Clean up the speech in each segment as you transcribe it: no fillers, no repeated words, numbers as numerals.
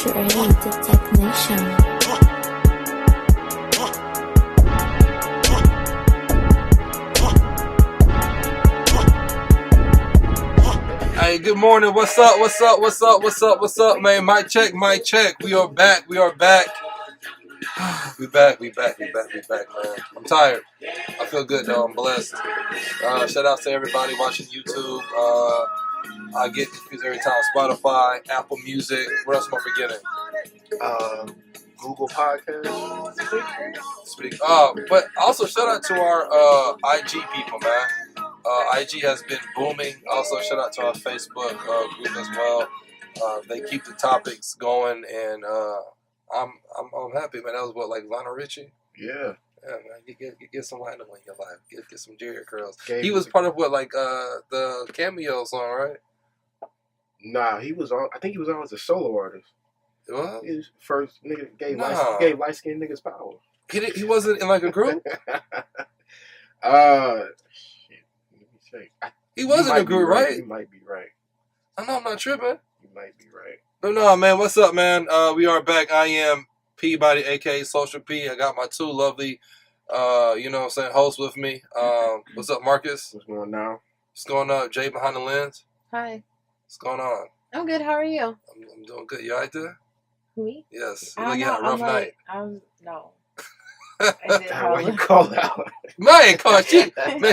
Jourdan, the technician. Hey, good morning. What's up? What's up? What's up? What's up? What's up, man? Mic check, mic check. We are back. We are back. We back, man. I'm tired. I feel good though. I'm blessed. Shout out to everybody watching YouTube. I get confused every time. Spotify, Apple Music. What else am I forgetting? Google Podcast. Speak. But also shout out to our IG people, man. IG has been booming. Also, shout out to our Facebook group as well. They keep the topics going, and I'm happy, man. That was what, like Lionel Richie? Yeah. Yeah, man. Get some Lionel in your life. Get some Jerry curls. Gabe he was part of what, like the Cameo song, right? Nah, he was on. I think he was on as a solo artist. What? His first nigga gave light skinned niggas power. He wasn't in like a group. He was in a group, right? You might be right. I know I'm not tripping. You might be right. But no, man, what's up, man? We are back. I am Peabody, aka Social P. I got my two lovely, hosts with me. What's up, Marcus? What's going on? What's going on? Jay behind the lens. Hi. What's going on? I'm good. How are you? I'm doing good. You all right there? Me? Yes. You had a rough night. No. Why you call out? Man,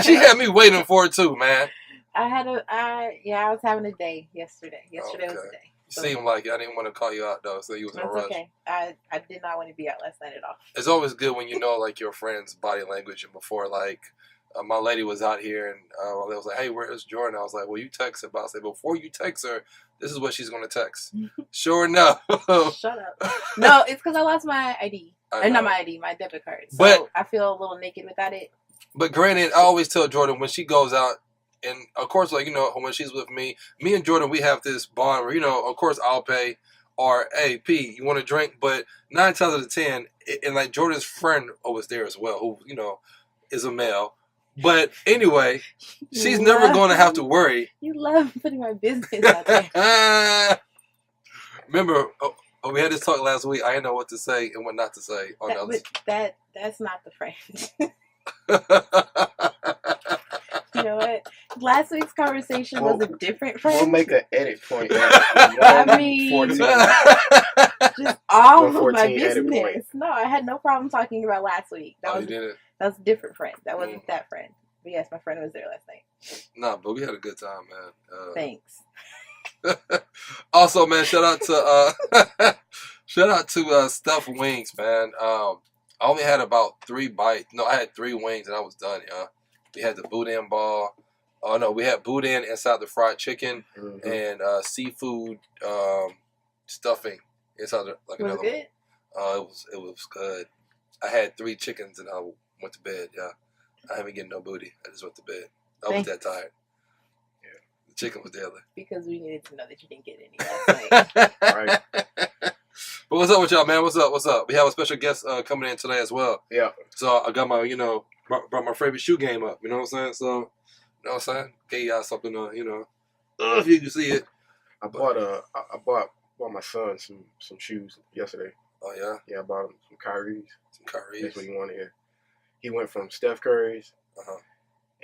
she had me waiting for it too, man. I was having a day yesterday. Yesterday was a day. You seemed like I didn't want to call you out though, so you was in a rush. Okay. I did not want to be out last night at all. It's always good when you know like your friend's body language, and before like my lady was out here and they was like, "Hey, where's Jourdan?" I was like, "Well, you text her." But I said, "Before you text her, this is what she's gonna text." Sure enough. Shut up. No, it's because I lost my ID. Not my ID, my debit card. So but I feel a little naked without it. But granted, I always tell Jourdan when she goes out, and of course, like, when she's with me and Jourdan, we have this bond where, of course, I'll pay, or, hey, P, you want to drink? But 9 times out of 10, and like Jordan's friend was there as well, who, is a male. But anyway, she's never going to have to worry. You love putting my business out there. Remember, we had this talk last week. I didn't know what to say and what not to say. That's not the friend. You know what? Last week's conversation was a different friend. We'll make an edit point. I mean, just all of my business. No, I had no problem talking about last week. You did it? That was a different friend. That wasn't that friend. But yes, my friend was there last night. Nah, but we had a good time, man. Thanks. Also, man, shout out to Stuffed Wings, man. I only had about 3 bites. No, I had 3 wings and I was done, yeah. We had the boudin ball. Oh no, we had boudin inside the fried chicken and seafood stuffing inside another. Was it good? It was good. I had 3 chickens and I went to bed. Yeah, I haven't getting no booty. I just went to bed. I was that tired. Yeah, the chicken was deadly. Because we needed to know that you didn't get any last night. Right. But what's up with y'all, man? What's up? We have a special guest coming in today as well. Yeah. So I got my, brought my favorite shoe game up. You know what I'm saying? So, you know what I'm saying? Gave y'all something to, if you can see it. I bought my son some shoes yesterday. Oh yeah. Yeah, I bought him some Kyrie's. That's what he wanted. He went from Steph Curry's,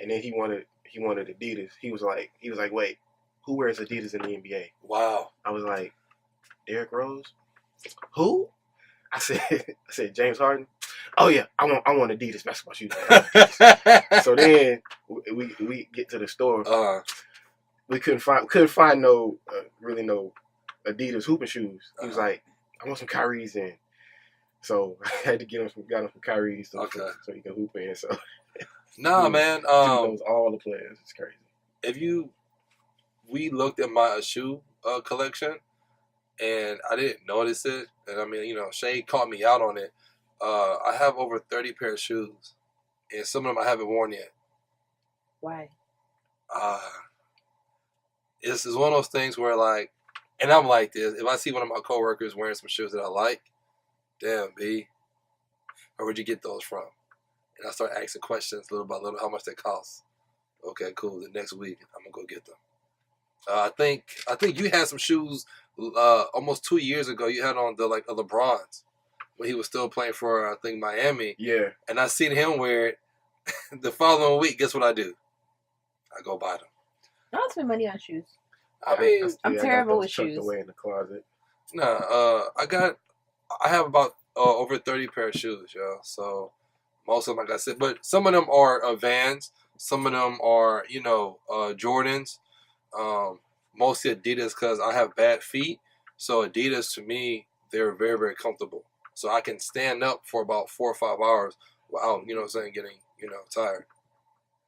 and then he wanted Adidas. He was like, wait, who wears Adidas in the NBA? Wow. I was like, Derrick Rose. Who? I said James Harden. Oh yeah, I want Adidas basketball shoes. So then we get to the store. We couldn't find no Adidas hooping shoes. He was like, I want some Kyrie's in. So I had to got him some Kyrie's so he can hoop in. So nah, man. He knows all the players. It's crazy. We looked at my shoe collection. And I didn't notice it. And I mean, Shay caught me out on it. I have over 30 pair of shoes. And some of them I haven't worn yet. Why? It's one of those things where, like, and I'm like this. If I see one of my coworkers wearing some shoes that I like, damn, B, where'd you get those from? And I start asking questions little by little, how much they cost. Okay, cool. The next week, I'm going to go get them. I think you had some shoes almost 2 years ago. You had on the LeBrons when he was still playing for I think Miami. Yeah. And I seen him wear it. The following week, guess what I do? I go buy them. I don't spend money on shoes. I mean, I'm terrible with shoes. Away in the closet. Nah, I have about over 30 pair of shoes, yo. So most of them, like I said, but some of them are Vans. Some of them are, Jordans. Mostly Adidas because I have bad feet. So Adidas, to me, they're very, very comfortable. So I can stand up for about 4 or 5 hours without, getting, tired.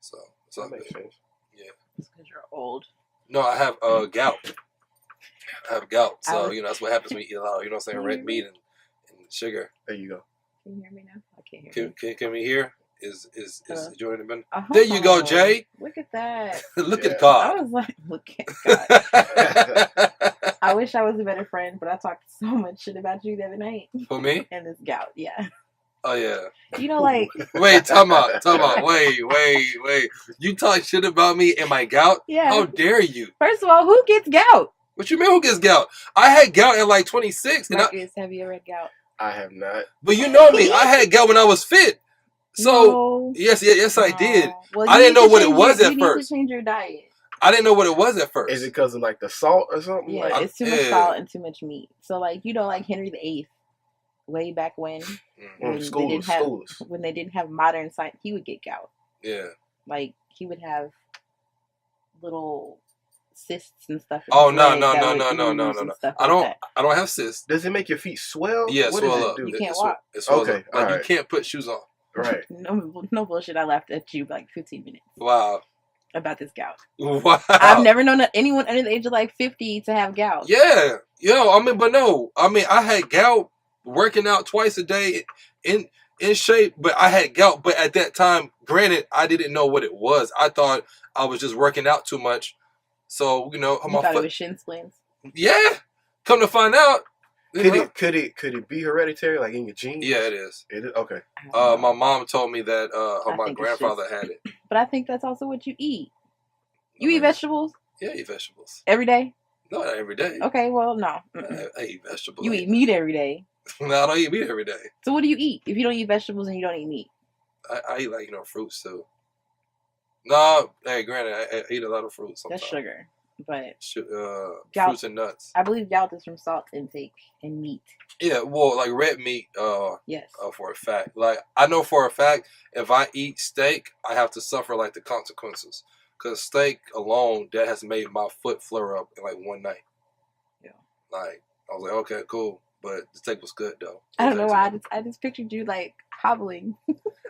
So that makes sense. Yeah. It's because you're old. No, I have gout. I have gout. So, that's what happens when you eat a lot of, red meat and sugar. There you go. Can you hear me now? I can't hear you. Can we hear? Is Jourdan been? There you go, Jay. Look at that. Look at God. I was like, look at God. I wish I was a better friend, but I talked so much shit about you the other night. For me? And this gout, yeah. Oh, yeah. Wait, time out. Wait. You talk shit about me and my gout? Yeah. How dare you? First of all, who gets gout? What you mean who gets gout? I had gout at 26. Marcus, have you ever had gout? I have not. But you know me. I had gout when I was fit. So, yes, I did. Well, I didn't know what it was at first. first. You need to change your diet. I didn't know what it was at first. Is it because of the salt or something? Yeah, it's too much salt and too much meat. So Henry VIII, way back when, when they didn't have modern science, he would get gout. Yeah. He would have little cysts and stuff. Oh no. I don't have cysts. Does it make your feet swell? Yeah, swell up. You can't walk. It swells up. Right. You can't put shoes on. Right. No bullshit. I laughed at you 15 minutes. Wow. About this gout. Wow. I've never known anyone under the age of 50 to have gout. Yeah. I had gout working out twice a day in shape, but I had gout. But at that time, granted, I didn't know what it was. I thought I was just working out too much. So, you thought it was shin splints? Yeah. Come to find out. Could it be hereditary, in your genes? Yeah, it is. It is? Okay. My mom told me that my grandfather had it. But I think that's also what you eat. You eat vegetables? Yeah, I eat vegetables. Every day? No, not every day. Okay, well, no. I eat vegetables. You eat meat every day. No, I don't eat meat every day. So what do you eat if you don't eat vegetables and you don't eat meat? I eat fruits too. No, hey, granted, I eat a lot of fruits sometimes. That's sugar. But gout, fruits and nuts. I believe gout is from salt intake and meat. Yeah, well, red meat. Yes. For a fact, I know for a fact, if I eat steak, I have to suffer the consequences. Cause steak alone, that has made my foot flare up in one night. Yeah. I was like, okay, cool, but the steak was good though. I don't know why. I just pictured you hobbling.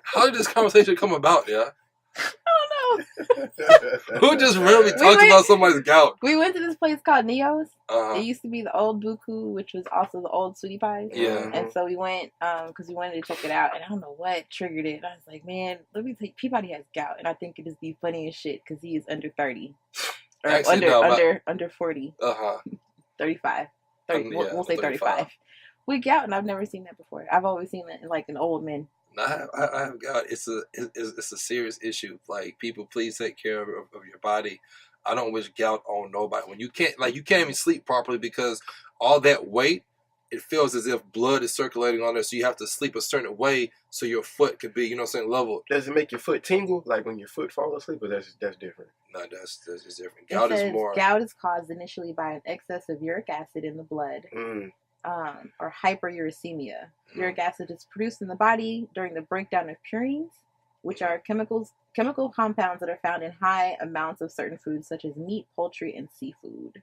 How did this conversation come about? Yeah. I don't know. Who just really talks about somebody's gout? We went to this place called Neo's. Uh-huh. It used to be the old Buku, which was also the old Sweetie Pies. Yeah. And so we went because we wanted to check it out. And I don't know what triggered it. I was like, man, let me take Peabody has gout. And I think it is the funniest shit because he is under 30. Or actually, under 40. 35. 30, we'll say 35. With gout, and I've never seen that before. I've always seen it in an old man. I have gout. It's a serious issue. People, please take care of your body. I don't wish gout on nobody. When you can't even sleep properly because all that weight, it feels as if blood is circulating on there. So you have to sleep a certain way so your foot could be, leveled. Does it make your foot tingle when your foot falls asleep, or that's different? No, that's different. Gout is more. Gout is caused initially by an excess of uric acid in the blood. Or hyperuricemia. Uric acid is produced in the body during the breakdown of purines, which are chemical compounds that are found in high amounts of certain foods such as meat, poultry, and seafood.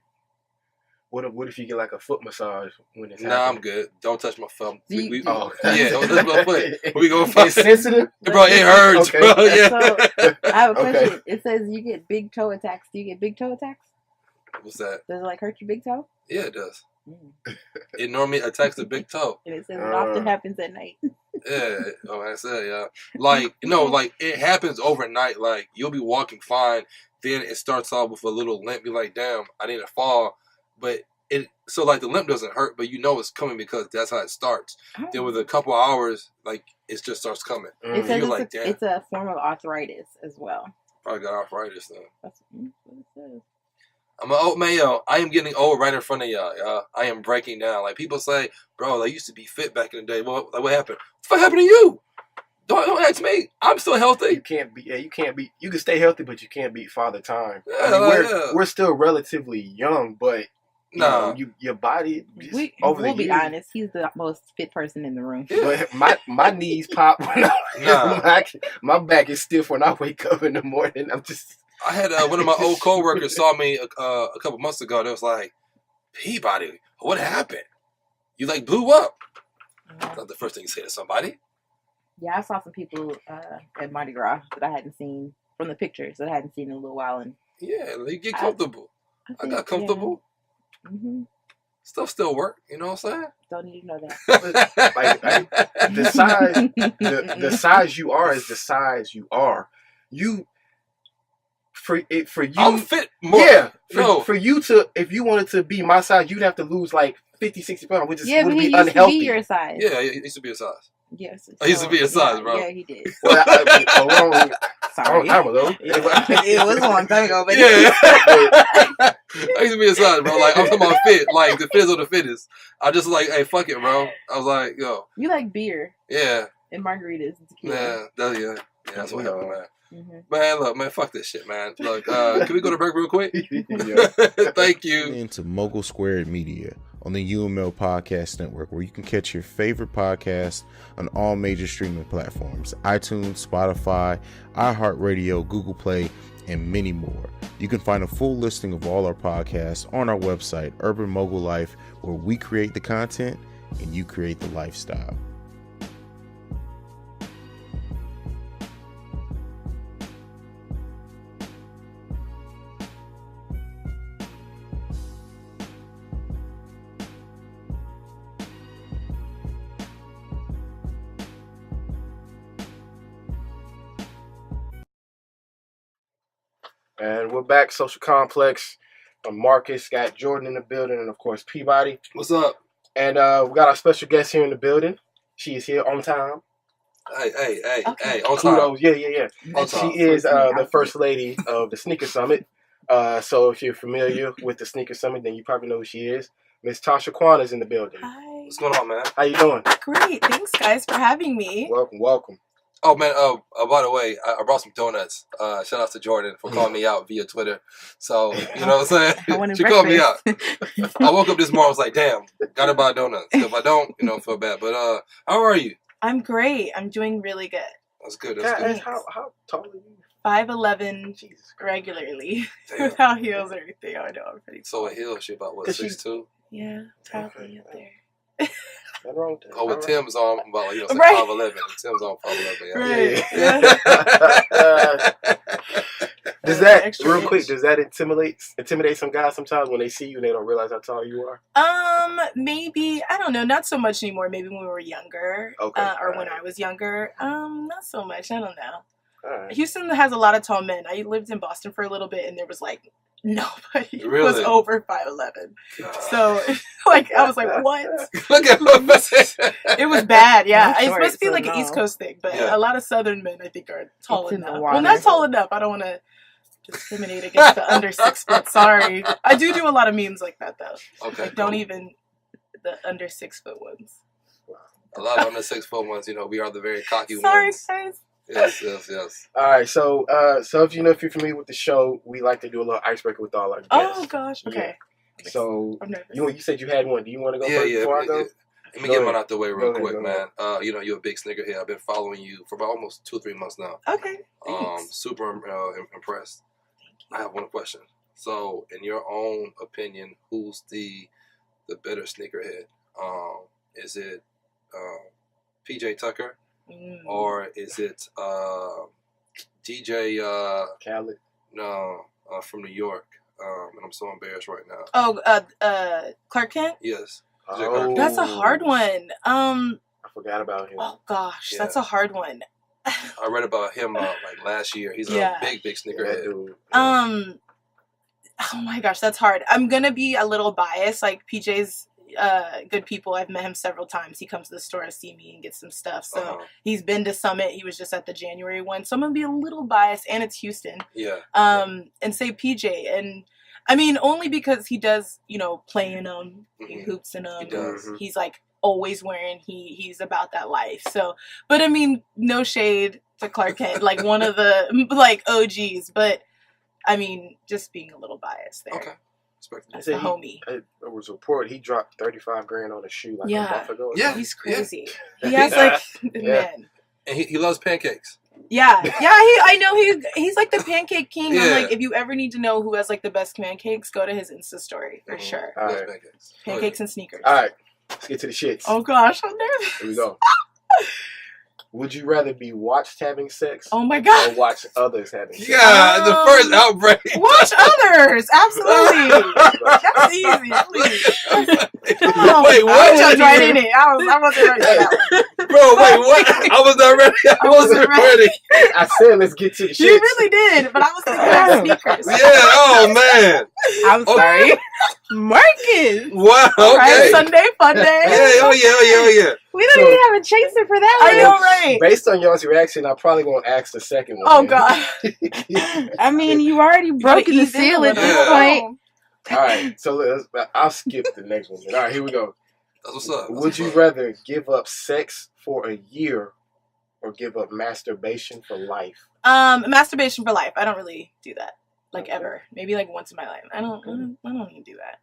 What if you get a foot massage when it's happening? I'm good. Don't touch my foot. Yeah, don't touch my foot. We gonna fight. It's sensitive? Bro, it hurts, okay. Bro. Yeah. So, I have a question. Okay. It says you get big toe attacks. Do you get big toe attacks? What's that? Does it hurt your big toe? Yeah, it does. It normally attacks the big toe. And it says it often happens at night. Yeah, I said, yeah. It happens overnight. You'll be walking fine, then it starts off with a little limp. You're like, damn, I didn't fall. But the limp doesn't hurt, but it's coming because that's how it starts. Oh. Then with a couple hours, it just starts coming. It says it's a form of arthritis as well. Probably got arthritis then. That's what it says. I'm an old man, yo. I am getting old right in front of y'all. I am breaking down. Like people say, bro, I used to be fit back in the day. Well, like, what happened? What happened to you? Don't ask me. I'm still healthy. You can't be. Yeah, you can't be. You can stay healthy, but you can't beat Father Time. Yeah, I mean, we're still relatively young, but your body. We'll be honest. He's the most fit person in the room. Yeah. But my knees pop when my back is stiff when I wake up in the morning. I had one of my old coworkers saw me a couple months ago. They was like, Peabody, what happened? You like blew up. That's not the first thing you say to somebody. Yeah, I saw some people at Mardi Gras that I hadn't seen from the pictures that I hadn't seen in a little while. And you get comfortable. I got comfortable. Yeah. Mm-hmm. Stuff still work. You know what I'm saying? Don't need to know that. The size you are is the size you are. For you, I'm fit more. Yeah. For you to, if you wanted to be my size, you'd have to lose like 50, 60 pounds, which would be unhealthy. Yeah, but he used to be your size. Yeah, he used to be a size. Yes. I used to be a size, bro. Yeah, he did. Well, a long time ago. It was a long time ago, but yeah. I used to be a size, bro. Like, I'm talking about fit. Like, the fittest of the fittest. I just like, hey, fuck it, bro. I was like, yo. You like beer. Yeah. And margaritas and tequila. Yeah, that's what happened, man. Mm-hmm. Man, look, man, fuck this shit, man. Look, can we go to break real quick? Thank you. Into Mogul Squared Media on the UML Podcast Network, where you can catch your favorite podcast on all major streaming platforms: iTunes, Spotify, iHeartRadio, Google Play, and many more. You can find a full listing of all our podcasts on our website, Urban Mogul Life, where we create the content and you create the lifestyle. And we're back, Social Complex. Marcus, got Jourdan in the building, and of course Peabody. What's up? And we got our special guest here in the building. She is here on time. Hey, on time. Yeah. She is the first lady of the SneakerSummit. So if you're familiar with the SneakerSummit, then you probably know who she is. Miss Tausha Quan is in the building. Hi. What's going on, man? How you doing? Great. Thanks, guys, for having me. Welcome. Oh, man, by the way, I brought some donuts. Shout out to Jourdan for calling me out via Twitter. So, you know what I'm saying? She called me out. I woke up this morning, I was like, damn, gotta buy donuts. If I don't, feel bad. But how are you? I'm great. I'm doing really good. That's good. How tall are you? 5'11", regularly. Without heels or anything. I know, I'm pretty tall. So a heel, she about, what, 6'2"? Yeah, probably up there. Nothing wrong with that. Oh, with Tim's on, I'm about, like, right. 5'11". Tim's on 5'11". Yeah. Right. Does that, real quick, does that intimidate some guys sometimes when they see you and they don't realize how tall you are? Maybe, I don't know, not so much anymore. Maybe when we were younger. Okay. When I was younger. Not so much, I don't know. Right. Houston has a lot of tall men. I lived in Boston for a little bit, and there was like nobody really? was over 5'11". So, like, I was like, what? Look at it was bad. Yeah, I'm it short, must be so like no. an East Coast thing, but yeah. a lot of Southern men, I think, are tall enough. Well, not tall enough. I don't want to discriminate against the under 6 foot. Sorry, I do a lot of memes like that though. Okay. Like, don't even the under 6 foot ones. A lot of under 6 foot ones, we are the very cocky Sorry, ones. guys. Yes. All right, so if you're familiar with the show, we like to do a little icebreaker with all our guests. Oh gosh, okay. Yeah. So I'm nervous. you said you had one. Do you want to go first before I go? Let me get one out the way real Go quick, ahead. man. You're a big sneakerhead. I've been following you for about almost 2-3 months now. Okay. Thanks. Super impressed. I have one question. So, in your own opinion, who's the better sneakerhead? Is it PJ Tucker? Or is it DJ Khaled? No, from New York. And I'm so embarrassed right now. Oh, Clark Kent? Yes. Oh. That's a hard one. I forgot about him. Oh gosh, Yeah. that's a hard one. I read about him like last year. He's a big sneakerhead. Dude. Oh my gosh, that's hard. I'm gonna be a little biased. Like PJ's good people. I've met him several times. He comes to the store to see me and get some stuff. So he's been to Summit. He was just at the January one. So I'm gonna be a little biased, and it's Houston. Yeah. And say PJ. And I mean, only because he does, play in them. He hoops in them. He does. He's like always wearing. He's about that life. So, but I mean, no shade to Clark Kent, like one of the like OGs. But I mean, just being a little biased there. Okay. As a homie. There was a report he dropped $35,000 on a shoe like a month ago. Yeah, he's crazy. He has like man. And he loves pancakes. Yeah. I know he's like the pancake king. Yeah. I'm like, if you ever need to know who has like the best pancakes, go to his Insta story for sure. All right. Pancakes and sneakers. All right, let's get to the shits. Oh gosh, I'm nervous. Here we go. Would you rather be watched having sex? Oh my god. Or watch others having sex? Yeah, the first outbreak. Watch others, absolutely. That's easy, please. Wait, what? I was right in it. I wasn't ready for that one. Bro, wait, what? I was not ready. I wasn't ready. I said let's get to the shits. You really did, but I was thinking about sneakers. Yeah, oh man. I'm sorry. Marcus. Wow, okay. Right, Sunday fun day. Yeah, oh yeah. We don't even have a chaser for that one. I know, right? Based on y'all's reaction, I'm probably going to ask the second one. Oh, God. I mean, you already broken the seal at this point. All right, so I'll skip the next one. All right, here we go. That's what's up. Would you rather give up sex for a year or give up masturbation for life? Masturbation for life. I don't really do that. Like, ever. Maybe, like, once in my life. I don't even do that.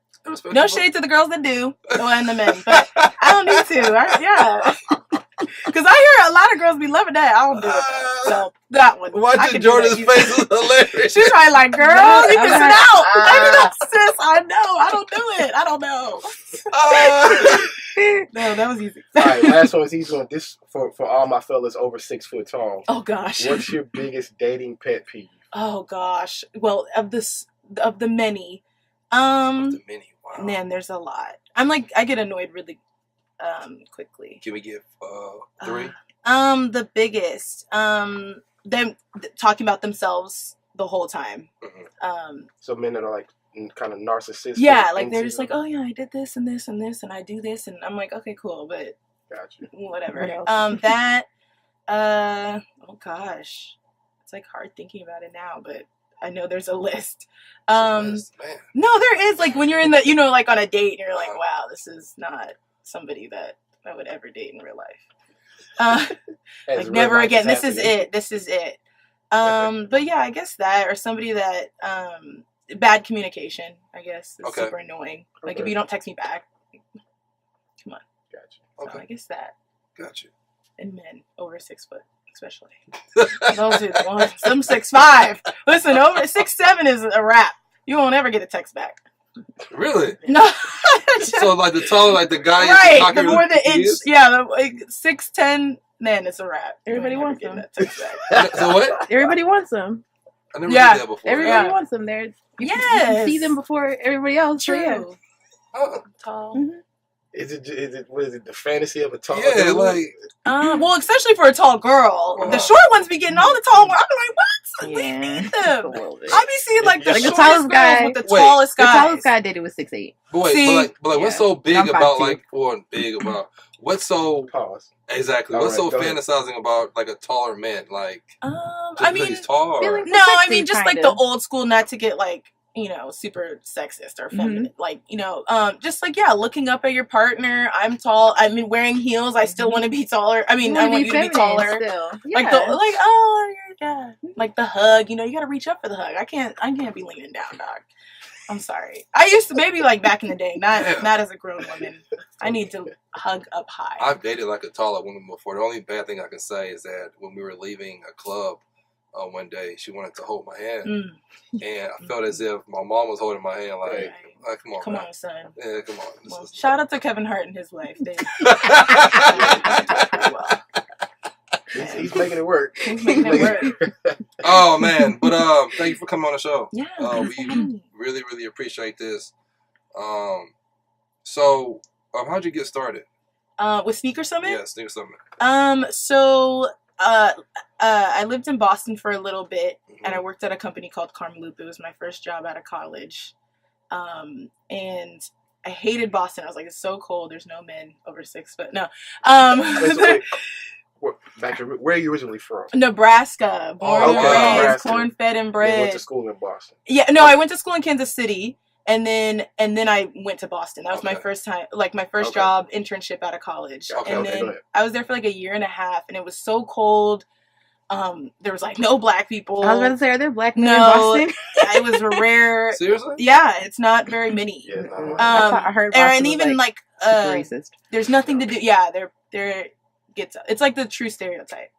No shade to the girls that do, and the men, but I don't need to. Because I hear a lot of girls be loving that. I don't do it. So, that one. Watching Jordan's face is hilarious. She's probably like, girl, you can sit out. Sis, I know. I don't do it. I don't know. No, that was easy. All right, last one's easy one. This for all my fellas over 6 foot tall. Oh, gosh. What's your biggest dating pet peeve? Oh, gosh. Well, of the many. Wow. Man, there's a lot. I get annoyed really quickly. Can we give 3? The biggest. Them talking about themselves the whole time. So men that are like kind of narcissistic. Yeah, like they're just like, oh yeah, I did this and this and this and I do this and I'm like, okay, cool, but gotcha. Whatever. That oh gosh. It's like hard thinking about it now, but I know there's a list. No, there is, like when you're in the, like on a date and you're like, wow, this is not somebody that I would ever date in real life. Like never again. This is it. This is it. But yeah, I guess that, or somebody that, bad communication, I guess, is super annoying. Like if you don't text me back, come on. Gotcha. So I guess that. Gotcha. And men over 6 foot. Especially those are the ones. Some 6'5". Listen, over 6'7" is a wrap. You won't ever get a text back. Really? No. So like the taller, like the guy, right? The more the inch, yeah. 6'10", man, it's a wrap. Everybody wants them. That text back. So what? Everybody wants them. I never did that before. Everybody wants them. You can see them before everybody else. True. Tall. Mm-hmm. Is it what is it, the fantasy of a tall dude? dude? Well, especially for a tall girl. The short ones be getting all the tall ones. I'm like, what? Yeah, we need them. I be seeing like the shortest tallest guy with the tallest guys. The tallest guy I dated was 6'8". But wait, but what's so big I'm about 5'2". What's so pause? Exactly. What's so fantasizing about like a taller man? Like, I mean, he's tall. No, I mean just like the old school, not to get like, super sexist or feminine. Like, just like, looking up at your partner. I'm tall. I mean, wearing heels. I still want to be taller. I mean, I want you to be taller. Still. Yeah. Like the hug. You got to reach up for the hug. I can't be leaning down, dog. I'm sorry. I used to, maybe like back in the day, not as a grown woman. I need to hug up high. I've dated like a taller woman before. The only bad thing I can say is that when we were leaving a club, one day she wanted to hold my hand, and I felt as if my mom was holding my hand. Like, come on, son. Yeah, come on. Well, shout out to Kevin Hart and his wife. He's making it work. Oh man! But thank you for coming on the show. Yeah, we really, really appreciate this. So how'd you get started? With SneakerSummit? Yeah, SneakerSummit. So I lived in Boston for a little bit, and I worked at a company called Karmaloop. It was my first job out of college. And I hated Boston. I was like, it's so cold. There's no men over 6 foot. No. Where are you originally from? Nebraska. Born and raised, Nebraska. corn-fed and bred. You went to school in Boston. Yeah, no, I went to school in Kansas City, and then I went to Boston. That was my first time, like my first job internship out of college. And then I was there for like a year and a half, and it was so cold. There was like no black people. I was about to say, are there black men in Boston? It was rare. Seriously? Yeah, it's not very many. Yeah, I heard Boston and even was, racist. There's nothing to do. Yeah, it's like the true stereotype.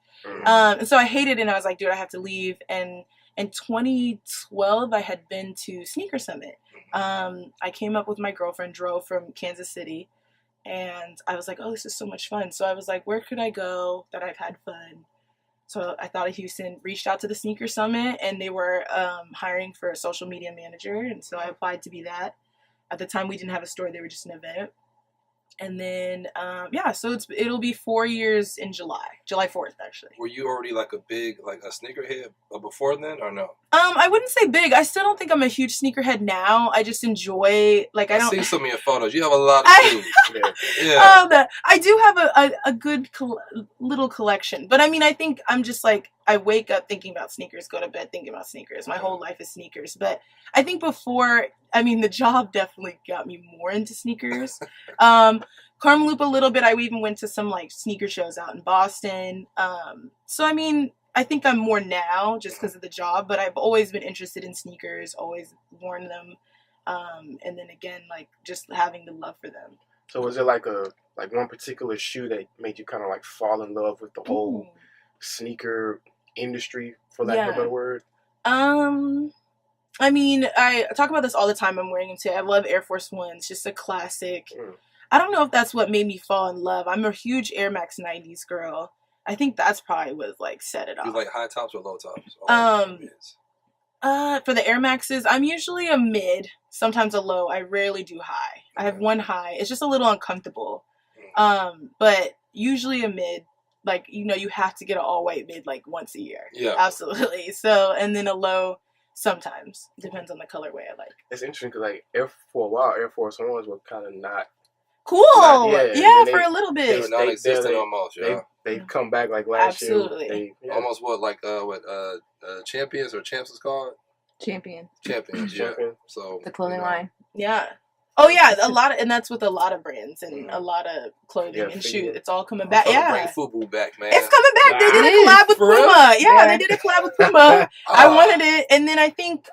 And so I hated it, and I was like, dude, I have to leave. And in 2012, I had been to SneakerSummit. I came up with my girlfriend, drove from Kansas City, and I was like, oh, this is so much fun. So I was like, where could I go that I've had fun? So I thought of Houston, reached out to the SneakerSummit, and they were hiring for a social media manager, and so I applied to be that. At the time, we didn't have a store; they were just an event. And then, so it'll be 4 years in July 4th, actually. Were you already like a sneakerhead before then, or no? I wouldn't say big. I still don't think I'm a huge sneakerhead now. I just enjoy, like, I don't... see some of your photos. You have a lot of shoes. I do have a good little collection. But, I mean, I think I'm just, like, I wake up thinking about sneakers, go to bed thinking about sneakers. My whole life is sneakers. But I think before... I mean, the job definitely got me more into sneakers. Karmaloop a little bit. I even went to some like sneaker shows out in Boston. So I mean, I think I'm more now just because of the job, but I've always been interested in sneakers, always worn them. And then again, like just having the love for them. So was it like one particular shoe that made you kind of like fall in love with the whole sneaker industry, for lack of a better word? I mean, I talk about this all the time. I'm wearing them too. I love Air Force Ones. Just a classic. I don't know if that's what made me fall in love. I'm a huge Air Max 90s girl. I think that's probably what like set it off. You like high tops or low tops? For the Air Maxes, I'm usually a mid, sometimes a low. I rarely do high. I have one high. It's just a little uncomfortable. But usually a mid. Like, you know, you have to get an all white mid like once a year. Yeah. Absolutely. So, and then a low. Sometimes. Depends on the colorway I like. It's interesting because, like, for a while, Air Force Ones were kind of not... Cool! For a little bit. They were non-existent almost, They come back, like, last year. Absolutely. Almost Champions or Champs is called? Champions, yeah. So the clothing line. Yeah. Oh, yeah. And that's with a lot of brands and a lot of clothing and shoes. It's all coming back. Yeah. Bring FUBU back, man. It's coming back. They did a collab with Puma. Yeah, they did a collab with Puma. I wanted it. And then I think,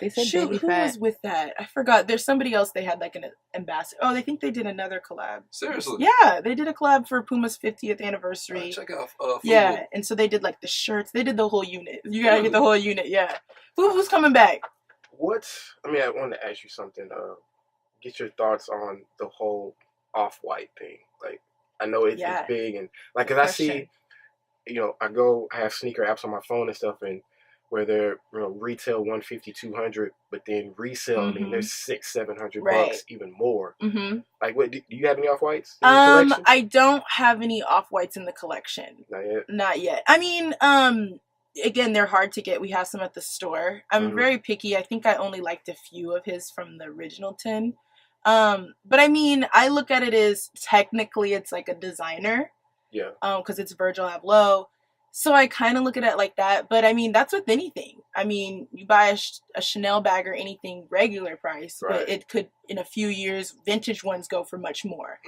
they said who was with that? I forgot. There's somebody else they had like an ambassador. Oh, they think they did another collab. Seriously? Yeah, they did a collab for Puma's 50th anniversary. Check out FUBU. Yeah, and so they did like the shirts. They did the whole unit. You gotta get the whole unit. Yeah. Who's coming back? I wanted to ask you something. Get your thoughts on the whole off-white thing. Like, I know it's big, and like, cause I see, you know, I have sneaker apps on my phone and stuff, and where they're, you know, retail $150, $200, but then resell, I mean, they're $600-$700 bucks, even more. Like, what do you have any off-whites in the collection? I don't have any off-whites in the collection. Not yet. I mean, again, they're hard to get. We have some at the store. I'm very picky. I think I only liked a few of his from the original 10. But I mean, I look at it as technically it's like a designer. Yeah. Because it's Virgil Abloh. So I kind of look at it like that. But I mean, that's with anything. I mean, you buy a Chanel bag or anything regular price, but it could, in a few years, vintage ones go for much more.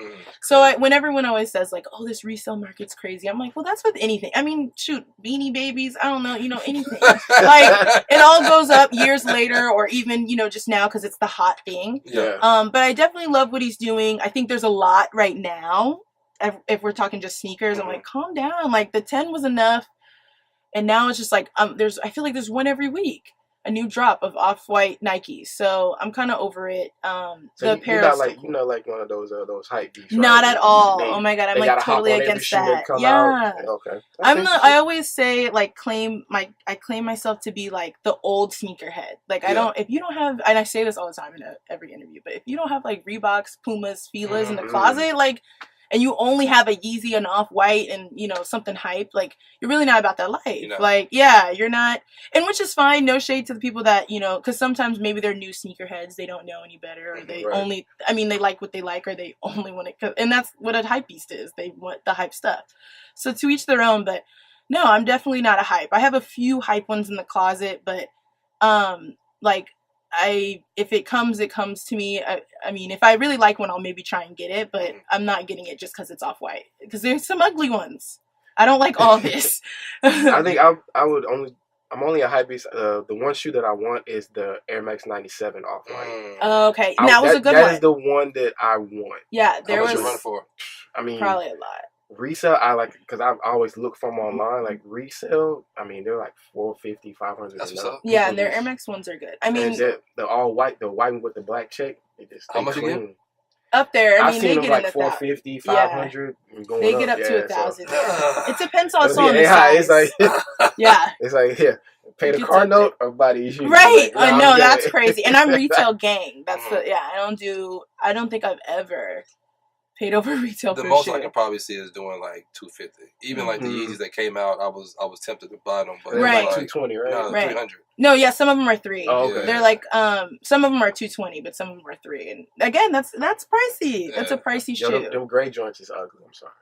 So when everyone always says like, oh, this resale market's crazy, I'm like, well, that's with anything. I mean, shoot, Beanie Babies, I don't know, you know, anything. Like, it all goes up years later or even, you know, just now because it's the hot thing. Yeah. But I definitely love what he's doing. I think there's a lot right now. If we're talking just sneakers, I'm like, calm down. Like, the 10 was enough. And now it's just like, I feel like there's one every week. A new drop of off-white Nikes. So I'm kind of over it. So the apparel. You're not like one of those hype beasts, right? Not at all. Oh my God. I'm like totally against that. Yeah. Okay. I always say like I claim myself to be like the old sneakerhead. Like if you don't have, and I say this all the time in every interview, but if you don't have like Reeboks, Pumas, Filas in the closet, like, and you only have a Yeezy and Off-White and, you know, something hype, like, you're really not about that life. You know. Like, yeah, you're not, and which is fine. No shade to the people that, you know, because sometimes maybe they're new sneakerheads. They don't know any better, or they only, I mean, they like what they like, or they only want it. And that's what a hype beast is. They want the hype stuff. So to each their own, but no, I'm definitely not a hype. I have a few hype ones in the closet, but, like, if it comes to me. I mean, if I really like one, I'll maybe try and get it, but I'm not getting it just because it's Off-White. Because there's some ugly ones. I don't like all this. I think I'm only a hypebeast. The one shoe that I want is the Air Max 97 Off-White. Okay, that was a good one. That is the one that I want. Yeah, there How was. much you run for? I mean, probably a lot. Resale, I like, because I always look for them online. Like resale, I mean, they're like $450, $500. That's what's up. Yeah, and their Air Max ones are good. I mean, the all white, the white one with the black check. How much again? Up there. I mean, seen they them get like in $450, $500. Yeah. They get up to $1,000. So. It depends also on the size. It's like, yeah. It's like, here, pay the car note or buy these shoes. Right. Like, No, that's crazy. And I'm retail gang. That's I don't think I've ever paid over retail the for most sure. I can probably see is doing like $250. Even like the Yeezys that came out, I was tempted to buy them, but right, like, $220, right? No, right. $300. No, yeah, some of them are $300. Oh, okay. They're like some of them are $220, but some of them are $300. And again, that's pricey. Yeah. That's a pricey shoe. Them gray joints is ugly. I'm sorry.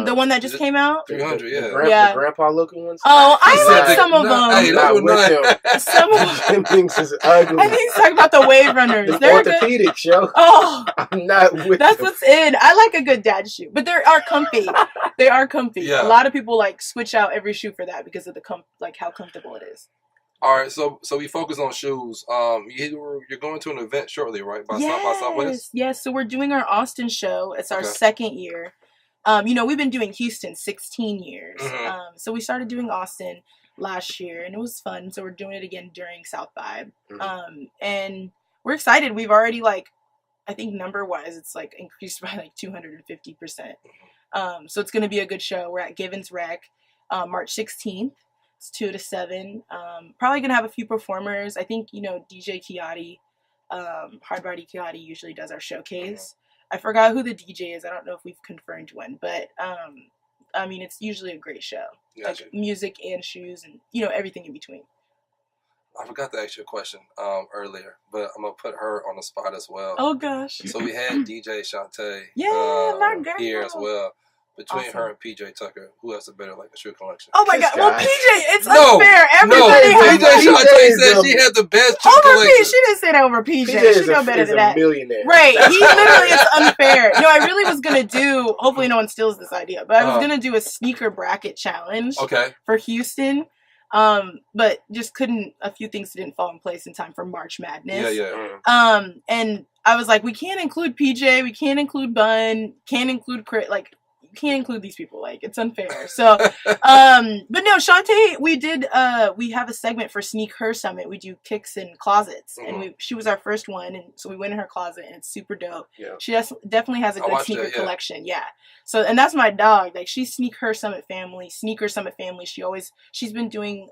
The one that just came out? $300, the grandpa looking ones? Oh, I like some of them. Hey, not with them. Some of them things is ugly. I think he's talking about the Wave Runners. They're orthopedics, yo. Oh, I'm not with that's them. what's in. I like a good dad shoe, but they are comfy. They are comfy. Yeah. A lot of people like switch out every shoe for that because of the like how comfortable it is. All right, so we focus on shoes. You're going to an event shortly, right? By Southwest? Yes. So we're doing our Austin show. It's our second year. You know, we've been doing Houston 16 years. Mm-hmm. So we started doing Austin last year, and it was fun. So we're doing it again during South by. And we're excited. We've already, like, I think number-wise, it's, like, increased by, like, 250%. So it's going to be a good show. We're at Givens Rec March 16th. It's 2 to 7. Probably going to have a few performers. I think, you know, DJ Kiati, Hardbody Kiati usually does our showcase. I forgot who the DJ is. I don't know if we've confirmed one, but I mean, it's usually a great show. Gotcha. Like music and shoes and, you know, everything in between. I forgot to ask you a question earlier, but I'm going to put her on the spot as well. Oh, gosh. So we had DJ Shantae my girl. here as well. Between Awesome. her and PJ Tucker, who has a better like a shoe collection? Oh my This God! Well, guy. PJ, it's unfair. Everybody has PJ Shantae said she had the best shoe over collection. PJ. She didn't say that over PJ. PJ She know better is than a that. millionaire. Right? He literally is unfair. No, I really was gonna do. Hopefully, no one steals this idea. But I was gonna do a sneaker bracket challenge. Okay. For Houston. But just couldn't. A few things didn't fall in place in time for March Madness. Yeah. And I was like, we can't include PJ. We can't include Bun. Can't include Crit. Like. Can't include these people, like it's unfair. So but no, Shantae, we have a segment for SneakerSummit. We do kicks in closets, and she was our first one, and so we went in her closet, and it's super dope. Yeah. She definitely has a good sneaker collection. Yeah. So and that's my dog. Like she's SneakerSummit family. She's been doing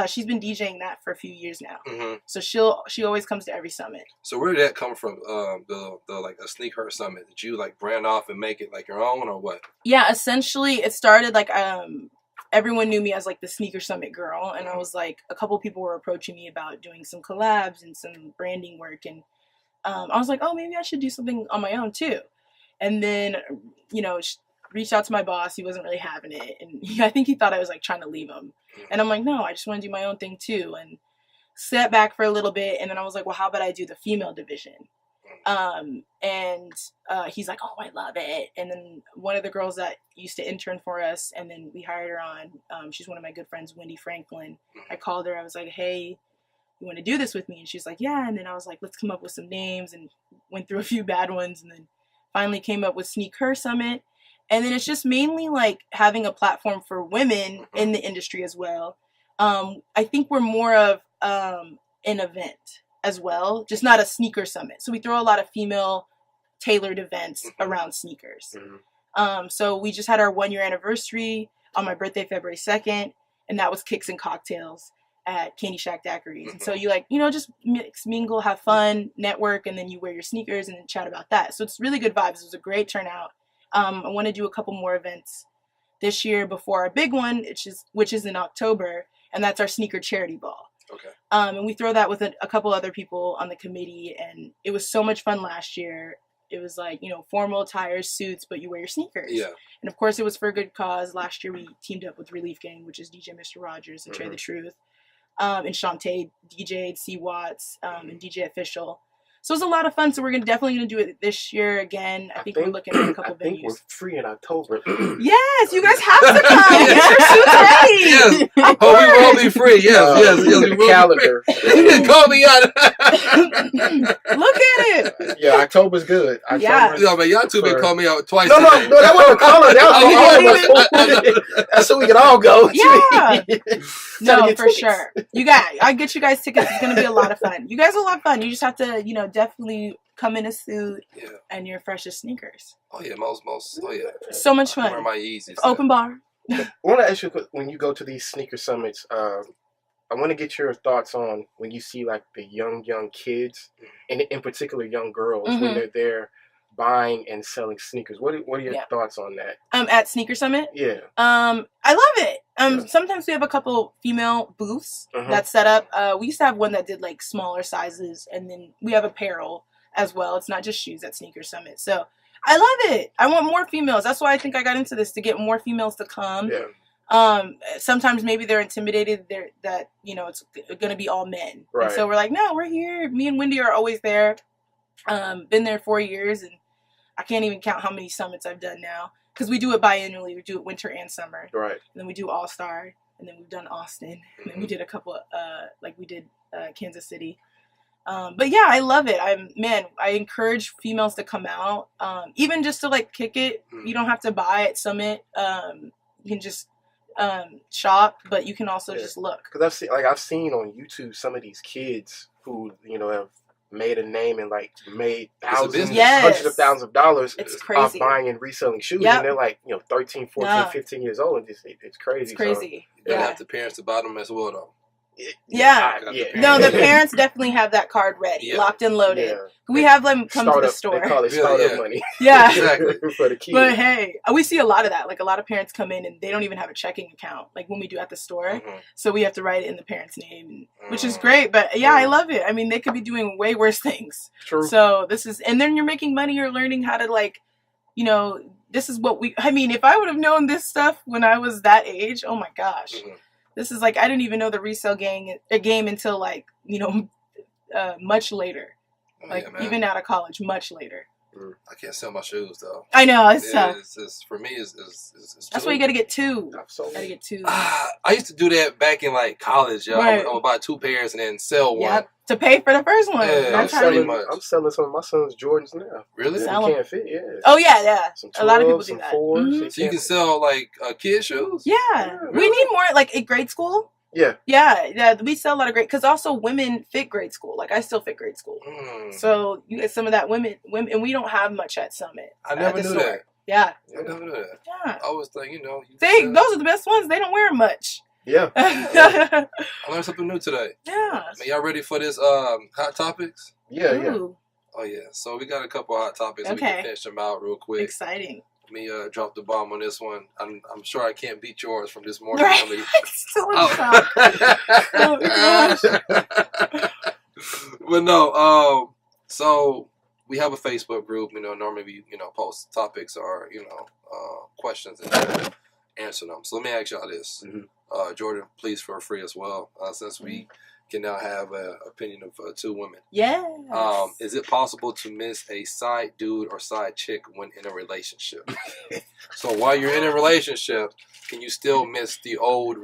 she's been DJing that for a few years now. So she always comes to every summit. So where did that come from? The like a SneakerSummit? Did you like brand off and make it like your own or what? Yeah, essentially it started like everyone knew me as like the SneakerSummit girl, and I was like a couple people were approaching me about doing some collabs and some branding work, and I was like, oh, maybe I should do something on my own too. And then you know reached out to my boss. He wasn't really having it, and I think he thought I was like trying to leave him. And I'm like, no, I just want to do my own thing too. And sat back for a little bit, and then I was like, well, how about I do the female division? And he's like, oh, I love it. And then one of the girls that used to intern for us, and then we hired her on. She's one of my good friends, Wendy Franklin. I called her. I was like, hey, you want to do this with me? And she's like, yeah. And then I was like, let's come up with some names, and went through a few bad ones, and then finally came up with SneakerSummit. And then it's just mainly like having a platform for women in the industry as well. I think we're more of an event as well, just not a sneaker summit. So we throw a lot of female tailored events around sneakers. So we just had our 1 year anniversary on my birthday, February 2nd, and that was Kicks and Cocktails at Candy Shack Daiquiris. And so you like, you know, just mix, mingle, have fun, network, and then you wear your sneakers and then chat about that. So it's really good vibes. It was a great turnout. I want to do a couple more events this year before our big one, which is in October, and that's our sneaker charity ball. Okay. And we throw that with a couple other people on the committee, and it was so much fun last year. It was like, formal attire, suits, but you wear your sneakers. Yeah. And of course, it was for a good cause. Last year, we teamed up with Relief Gang, which is DJ Mr. Rogers and Trey the Truth. And Shantae DJ'd, C. Watts, and DJ Official. So it was a lot of fun. So we're definitely going to do it this year again. I think we're looking at a couple venues. I think we're free in October. Yes, you guys have to come. Get your suits ready. Yes. Oh, we will be free. Yes, we will calendar. You can call me out. Look at it. Yeah, October's good. Yeah. No, man, y'all two been calling me out twice. No, that wasn't a calendar. That was that's so we can all go. Yeah. No, for sure. I get you guys tickets. It's going to be a lot of fun. You guys will have fun. You just have to, definitely come in a suit and your freshest sneakers. Oh yeah, most. Oh yeah. So much fun. I wear my Yeezys. Open bar. I want to ask you, when you go to these sneaker summits, I want to get your thoughts on when you see like the young kids, and in particular young girls, when they're there buying and selling sneakers. What are your thoughts on that? At SneakerSummit? Yeah. I love it. Sometimes we have a couple female booths that set up. We used to have one that did like smaller sizes, and then we have apparel as well. It's not just shoes at SneakerSummit. So I love it. I want more females. That's why I think I got into this, to get more females to come. Yeah. Sometimes maybe they're intimidated that it's going to be all men. Right. And so we're like, no, we're here. Me and Wendy are always there. Been there 4 years, and I can't even count how many summits I've done now, because we do it biannually. We do it winter and summer. Right. And then we do All Star, and then we've done Austin, and then we did a couple we did Kansas City. But yeah, I love it. I encourage females to come out, even just to like kick it. You don't have to buy at Summit. You can just shop, but you can also just look. Because I've seen on YouTube some of these kids who have made a name and like made thousands, hundreds of thousands of dollars off buying and reselling shoes, and they're like 13, 14, 15 years old, and it's crazy. It's crazy. So, you have the parents to buy them as well, though. No, the parents definitely have that card ready, locked and loaded. Yeah. We have them come to the store. They call it startup money. Yeah, exactly. For the kids. But hey, we see a lot of that. Like a lot of parents come in and they don't even have a checking account, like when we do at the store. So we have to write it in the parent's name, which is great. But yeah, I love it. I mean, they could be doing way worse things. True. So and then you're making money. You're learning how to this is what if I would have known this stuff when I was that age, oh my gosh. This is I didn't even know the resale game until much later. Even out of college, much later. I can't sell my shoes though. I know, it's tough. For me, it's that's why you got to get two. I used to do that back in college. I would buy 2 pairs and then sell one. Yep. To pay for the first one. Yeah, I'm selling some of my son's Jordans now. Really? They can't fit. Yeah. Oh yeah. Some 12s, a lot of people do that. 4s, So you can sell kid shoes. Yeah. Really? We need more at grade school. Yeah. Yeah. We sell a lot of because also women fit grade school. I still fit grade school. So you get some of that women, and we don't have much at Summit. I never knew that. Yeah. I never knew that. Yeah. I always think those are the best ones. They don't wear much. Yeah. I learned something new today. Yeah. Y'all ready for this hot topics? Yeah. Ooh. Oh yeah. So we got a couple hot topics. Okay. We can finish them out real quick. Exciting. Let me drop the bomb on this one. I'm sure I can't beat yours from this morning. Right. Still in shock. Oh gosh. But no. So we have a Facebook group. Normally we post topics or questions and answer them. So let me ask y'all this. Jourdan, please feel free as well, since we can now have an opinion of 2 women. Yeah. Is it possible to miss a side dude or side chick when in a relationship? So while you're in a relationship, can you still miss the old,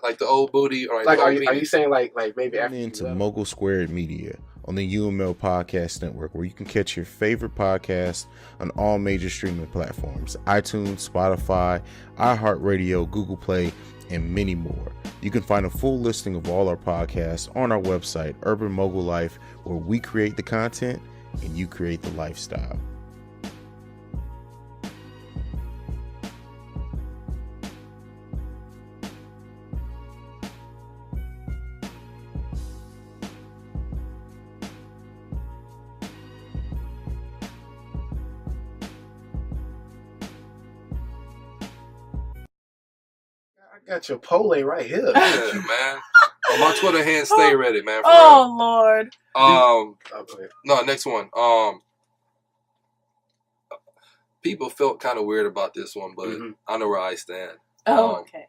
like the old booty or are you saying like maybe after into Mogul Squared Media on the UML Podcast Network, where you can catch your favorite podcast on all major streaming platforms: iTunes, Spotify, iHeartRadio, Google Play, and many more. You can find a full listing of all our podcasts on our website, Urban Mogul Life, where we create the content and you create the lifestyle. got your pole right here. Yeah, man. On my Twitter hand, stay ready, man. For Oh Lord. real. Go ahead. No, next one. People felt kind of weird about this one, but I know where I stand. Okay.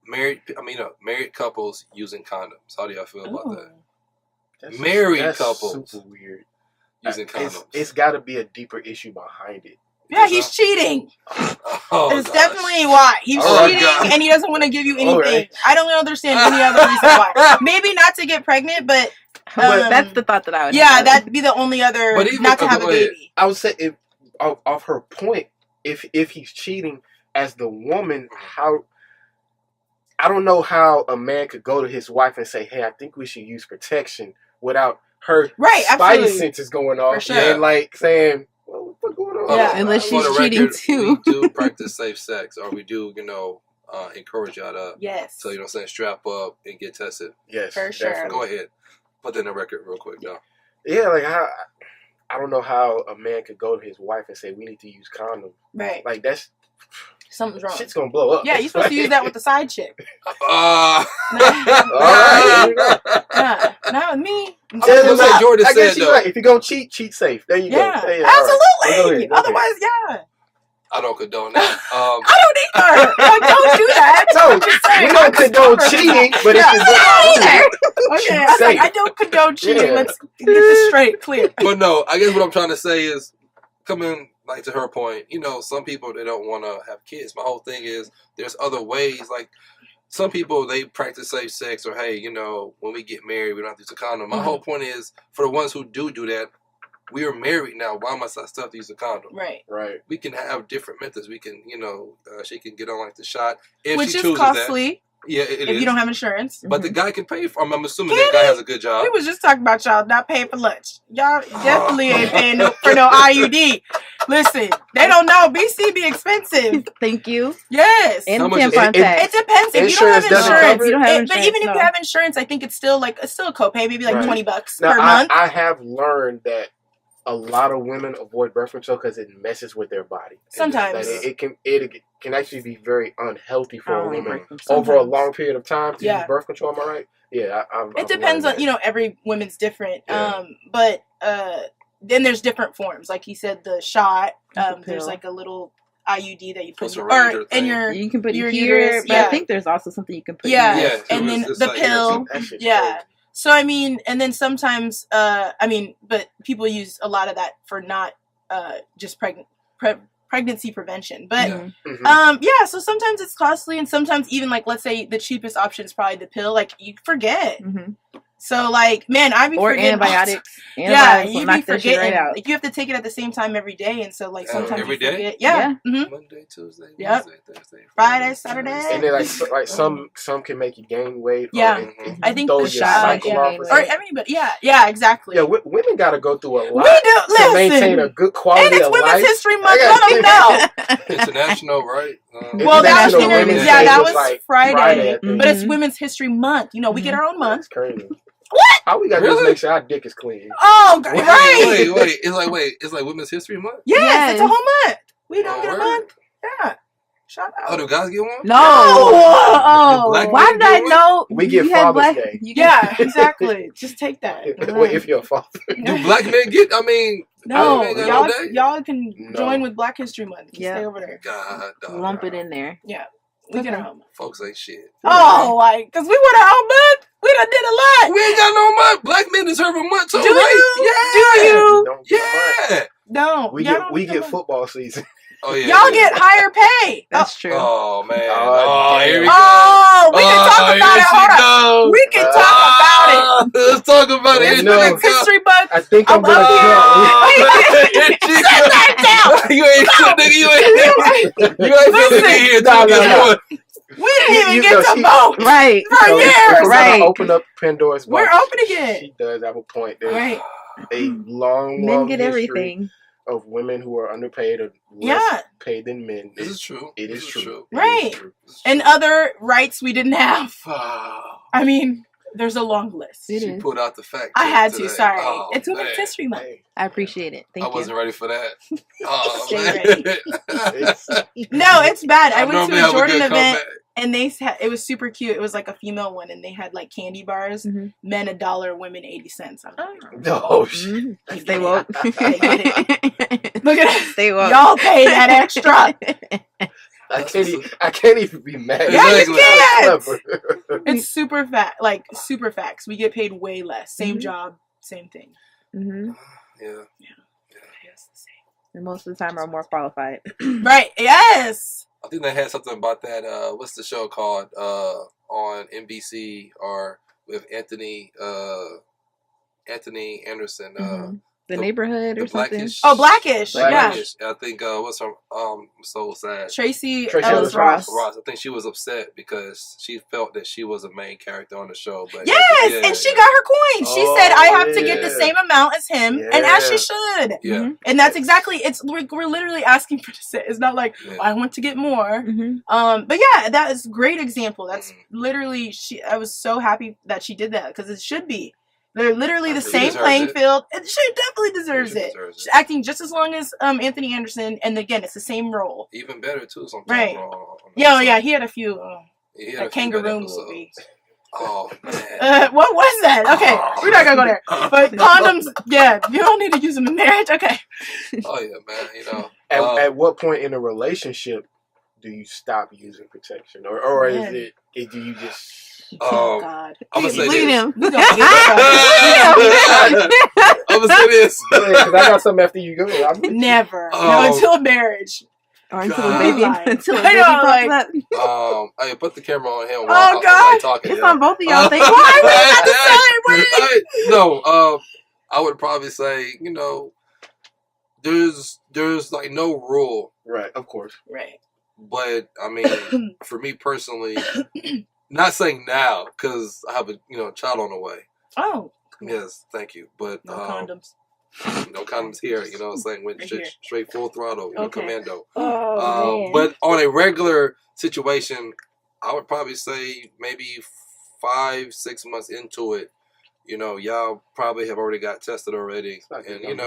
Married couples using condoms. How do y'all feel about that? That's Married that's couples super weird. using condoms. It's got to be a deeper issue behind it. Yeah, he's cheating. Oh, It's gosh. definitely why. He's cheating and he doesn't want to give you anything. Right. I don't understand any other reason why. Maybe not to get pregnant, but that's the thought that I would yeah, have. that'd be the only other But even- not to have a go ahead. baby. I would say, if off her point, if he's cheating as the woman, how I don't know how a man could go to his wife and say, "Hey, I think we should use protection," without her Right, spidey absolutely. senses going off For sure. and like saying, "Well, what's going on?" Yeah. Unless For she's the cheating record, too. We do practice safe sex, or we do, encourage y'all to. Yes. So strap up and get tested. Yes, For sure. definitely. Go ahead, put that in the record real quick, though. Yeah, like how I don't know how a man could go to his wife and say we need to use condoms. Right. Like that's Something's wrong. shit's gonna blow up. Yeah, you're supposed to use that with the side chick. All right. Nah, not with me. I'm gonna say Jourdan I guess said, you're though. right. If you're gonna cheat safe. There you Yeah, go. There you go. All right. absolutely. Go ahead. Otherwise, yeah. I don't condone that. I don't either. Like, don't do that. No, I'm just saying, we don't I'm just condone covered. cheating, but Yeah. if you're Okay, I was like, I don't condone cheating. Yeah. Let's get this straight, clear. But no, I guess what I'm trying to say is, coming like to her point, some people, they don't want to have kids. My whole thing is there's other ways. Like some people, they practice safe sex, or hey, when we get married, we don't have to use a condom. My whole point is, for the ones who do that, we are married now. Why must I still have to use a condom? Right. right. We can have different methods. We can, she can get on like the shot if Which she is chooses costly that. Yeah, it if is. you don't have insurance. But the guy can pay for. I'm assuming Can that guy he? has a good job. We was just talking about y'all not paying for lunch. Y'all definitely ain't paying for no IUD. Listen, they don't know. BC be expensive. Thank you. Yes. And How much is tampon it? It tax. depends. If you don't have Insurance doesn't insurance, cover it? You don't have but insurance, even if no. you have insurance, I think it's still a copay, maybe like Right. $20 Now, per month. I have learned that a lot of women avoid birth control because it messes with their body. Sometimes. That it can actually be very unhealthy for a woman Sometimes. over a long period of time to Yeah. use birth control. Am I right? Yeah, It depends on, every woman's different. Yeah. But then there's different forms. Like he said, the shot. The There's pill. like a little IUD that you put Plus a in, Ranger in thing. your You can put your your heater, uterus, but yeah. I think there's also something you can put Yeah. in Yeah, there. and it then was just the like, pill. That shit's Yeah. crazy. So and then sometimes but people use a lot of that for not just pregnancy prevention. But Yeah. Mhm. so sometimes it's costly, and sometimes even like, let's say the cheapest option is probably the pill. Like you forget. Mm-hmm. So like, man, I be Or forgetting. antibiotics. Yeah, Antibiotics will you be knock that shit forgetting. right out. Like you have to take it at the same time every day, and so like sometimes every you day? forget. Yeah. Mhm. Monday, Tuesday, Yep. Wednesday, Thursday, Friday, Saturday. And then like some can make you gain weight. Yeah. Or it I think throw the your shot, cycle yeah. off or Or something. everybody. Yeah, exactly. Yeah, women got to go through a we lot do. to Listen, maintain a good and quality it's of Women's life. History Month. I Let them know. International, right? Well, that's International Women's yeah, Day that was was like Friday, Friday, I think. but it's Women's History Month. We get our own month. That's crazy. What? How we got to Really? just make sure our dick is clean? Oh, God, Wait, right. wait. It's like Women's History Month? Yes, it's a Yes. whole month. We don't Oh, get a word? month. Yeah. Shout Oh, out. do guys get one? No. Oh. Black Why men did I get one? know? We get you had Father's black- Day. you Yeah, exactly. Just take that. Wait, if you're a father. Do black men get? I mean, No, I got no day. y'all can No. join with Black History Month. Just Yeah. stay over there. God, dog. lump it in there. Yeah. We get our Okay. own month. Folks ain't shit. Oh, like, because we want our own month. We done did a lot. We ain't got no month. Black men deserve a month too, Do right? you? Yeah. Do you? Don't get a month. Yeah. No. We y'all get don't we get get a month. football season. Oh yeah. Y'all yeah. get higher pay. That's true. Oh man. Oh, Oh, here we go. Oh, we can talk about here it. she Hold on. goes. We can talk about it. Let's talk about it. It's No. Women's History Month. I think I'm I'm up gonna here. jump. Sit that down. You ain't shit, nigga. You ain't finna Listen. be here No, till no, this no. one. We didn't even You get know, to she- vote. Right. For So years. if we're Right. gonna open up Pandora's box. We're opening it. She does have a point. There's Right. a long Men get history everything. of women who are underpaid or less Yeah. paid than men. This is true. It is This true. It is Right. true. This is And true. other rights we didn't have. Oh. I mean, There's a long list. She pulled out the fact. I had today. to. Sorry, Oh, it's Women's man. History Month. I appreciate it. Thank you. I wasn't ready for that. Oh, Stay man. ready. No, it's bad. I went normally to a have Jourdan good event. comeback. And it was super cute. It was like a female one, and they had like candy bars. Mhm. Men $1, women 80 cents. Oh shit. I Stay get woke. it. Look at that. Stay woke. Y'all pay that extra. I can't even be mad. Yeah, you Exactly. can't. It's super facts. We get paid way less. Same job, same thing. Mm-hmm. Yeah. And most of the time, are more qualified. Right? Yes. I think they had something about that. What's the show called on NBC or with Anthony Anderson? The Neighborhood or the something. Blackish. Oh, Blackish. Yeah. Blackish. I think what's her so sad. Tracy Ellis Ellis Ross. Ross. I think she was upset because she felt that she was a main character on the show. But Yes, and she got her coin. She said, "I have to get the yeah. same amount as him, and as she should." Yeah. And that's exactly. We're literally asking for the same. It's not like I want to get more. But yeah, that is a great example. That's literally I was so happy that she did that because it should be. They're literally the same playing field. And she definitely deserves it. She's acting just as long as Anthony Anderson, and again, it's the same role. Even better too. Sometimes. Right. Yeah. He had a few. That kangaroo movie. Oh man. What was that? Okay, we're not gonna go there. But condoms, yeah, you don't need to use them in marriage. Okay. Oh yeah, man. You know. At what point in a relationship do you stop using protection, or is it? Do you just? Oh God! I'm gonna say Look at this. him. I'm gonna say this. Because I got something after you go. Never. No, until marriage. Or until God. a baby. Until a baby pops up. Hey, put the camera on him. Oh God! Talking, It's on both of y'all. Thank Why would I say it? No, I would probably say, you know, there's like no rule. Right, of course. Right. But I mean, for me personally, not saying now because I have a child on the way. Oh. Yes, thank you. But no condoms. No condoms here. You know what I'm saying? Went straight full throttle, commando. Oh, man. But on a regular situation, I would probably say maybe 5-6 months into it, y'all probably have already got tested already. And,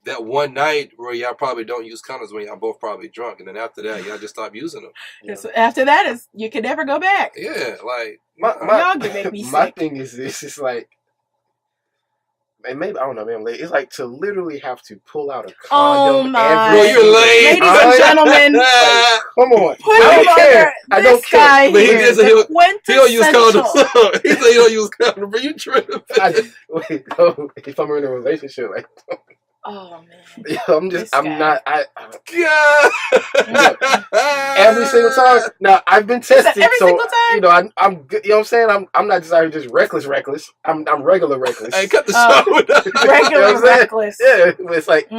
that one night where y'all probably don't use condoms when y'all both probably drunk. And then after that, y'all just stop using them. Yeah. So after that, you can never go back. Yeah, like... y'all can make me sick. My thing is this. It's like... And maybe, I don't know, man, I'm late. It's like to literally have to pull out a condom. Oh my. Bro, you're late. Ladies and gentlemen. Like, come on. I don't care. I don't care. Guy But he don't use quintessential. condoms. He said he don't use condoms, but you tripping. If I'm in a relationship, like... Oh, man. Every single time. Now, I've been tested. Every single time? I'm good. You know what I'm saying? I'm not just out here just reckless. I'm regular reckless. Hey, cut the show. Regular reckless. Yeah. It's like,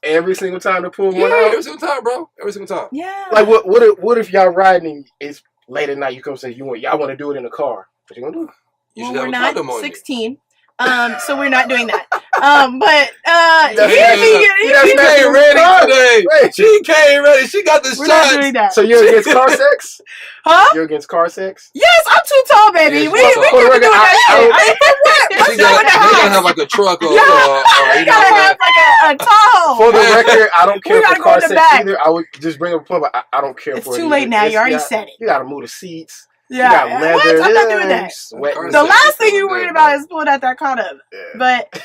every single time to pull one out. Every single time, bro. Every single time. Yeah. Like, what if y'all riding and it's late at night, you come say y'all want to do it in the car. What you gonna do? You should have a condom on 16. So we're not doing that. She came ready today. Wait. She came ready. She got the We're shots. not doing that. So you're against car sex? Huh? You're against car sex? Yes, I'm too tall, baby. Yeah, we for can't be doing that shit. She gotta have like a truck or we gotta have like a Tahoe. For the record, I don't care We for gotta go car in the sex back. either. I would just bring up a point, but I don't care It's for it. too late now. You already said it. You gotta move the seats. Yeah. You got leather. What? I'm not doing that. Sweat. The last thing you're worried about is pulling out that condom. Yeah. But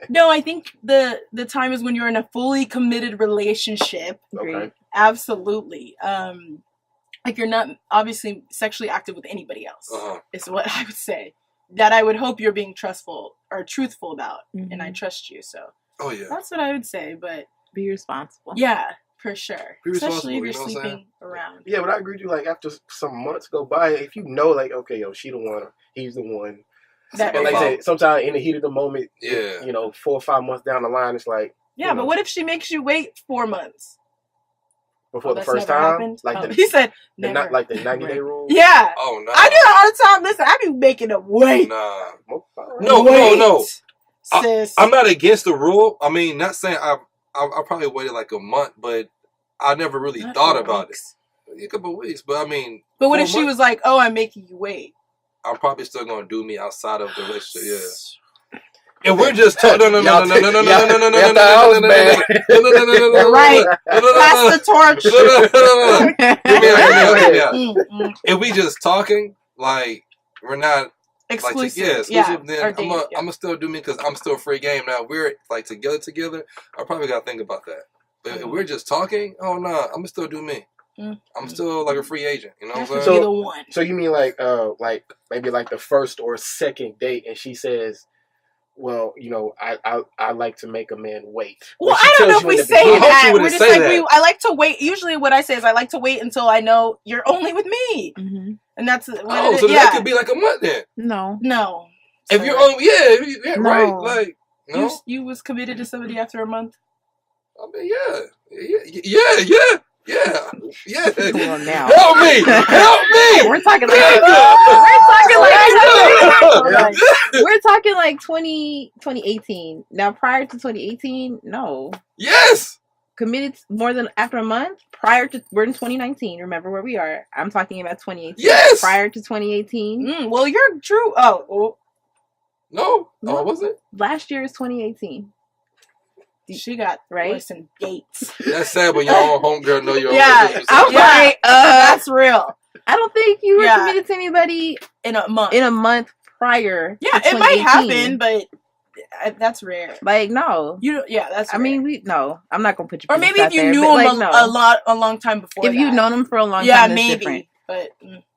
no, I think the time is when you're in a fully committed relationship. Okay. Absolutely. Like you're not obviously sexually active with anybody else. Is what I would say. That I would hope you're being truthful about, and I trust you. So. Oh yeah. That's what I would say, but be responsible. Yeah. For sure. Be especially if you're responsible, sleeping around. Yeah, but I agree with you. Like, after some months go by, if you know, like, okay, she the one, he's the one. And like I said, sometimes in the heat of the moment, 4 or 5 months down the line, it's like... Yeah, but what if she makes you wait 4 months? Before the first time? Like he said, not like the 90-day rule? Yeah. Oh, no. I do that all the time. Listen, I be making them wait. Nah. No. Sis. I'm not against the rule. I mean, not saying I probably waited like a month, but I never really thought about it. A couple of weeks, but I mean. But what if she was like, "Oh, I'm making you wait"? I'm probably still gonna do me outside of the relationship. Yeah. And we're just talking. No. Right. Pass the torch. If we just talking, like we're not exclusive. Like, exclusive. Then I'm gonna still do me because I'm still free game. Now we're like together. I probably gotta think about that. But if we're just talking, I'm gonna still do me. I'm still like a free agent. You know what I'm saying? So you mean like maybe like the first or second date, and she says, well, you know, I like to make a man wait. Well, I don't know if we say that. We're just like, I like to wait. Usually what I say is I like to wait until I know you're only with me. Mm-hmm. And that's so that could be like a month then. No. If you're on, no. Right. Like, no. You was committed to somebody after a month? I mean, yeah. Come on now. Help me! We're talking like 2018. Now, prior to 2018, no. Yes. Committed more than after a month. We're in 2019. Remember where we are. I'm talking about 2018. Yes. Prior to 2018. Well, you're true. No. Oh, was it? Last year is 2018. She got some dates. That's sad when your own homegirl know your own business. I'm like, that's real. I don't think you were committed to anybody in a month prior. Yeah, it might happen, but that's rare. Like, no, that's. I mean, I'm not gonna put you. Or maybe if you knew him a long time before. If you've known him for a long time, maybe. Different. But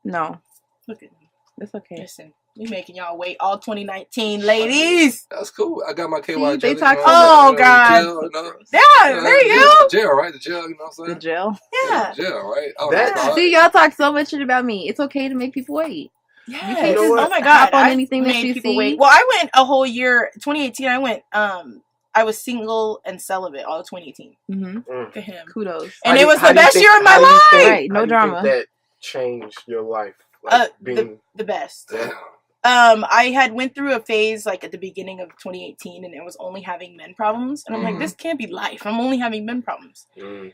no, look at me. It's okay. Listen. We making y'all wait all 2019, ladies. That's cool. I got my KY gel. They talk. Oh God. Gel, there you go. The gel, right? The gel. You know what I'm saying? The gel. Yeah. The gel, right? See, y'all talk so much shit about me. It's okay to make people wait. Yeah. You can't just, oh my God. Hop on anything that you see. Wait. Well, I went a whole year. 2018. I went. I was single and celibate all of 2018. Mm-hmm. Him. Kudos. And it was the best year of my life. Right. No drama. That changed your life. Like the best. Damn. I had went through a phase like at the beginning of 2018 and it was only having men problems. And I'm like, this can't be life. I'm only having men problems.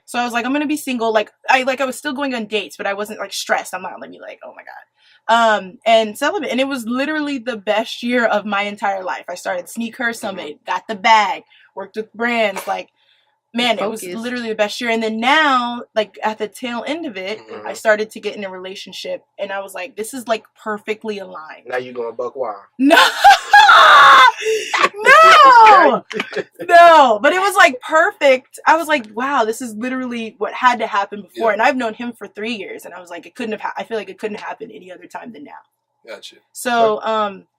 So I was like, I'm going to be single. Like I was still going on dates, but I wasn't like stressed. I'm not like, oh my God. And celibate. And it was literally the best year of my entire life. I started SneakerSummit, got the bag, worked with brands, like, man, it was literally the best year. And then now, like, at the tail end of it, I started to get in a relationship. And I was like, this is, like, perfectly aligned. Now you going buck wild. No! No! But it was, like, perfect. I was like, wow, this is literally what had to happen before. Yeah. And I've known him for 3 years. And I was like, I feel like it couldn't happen any other time than now. Gotcha. So,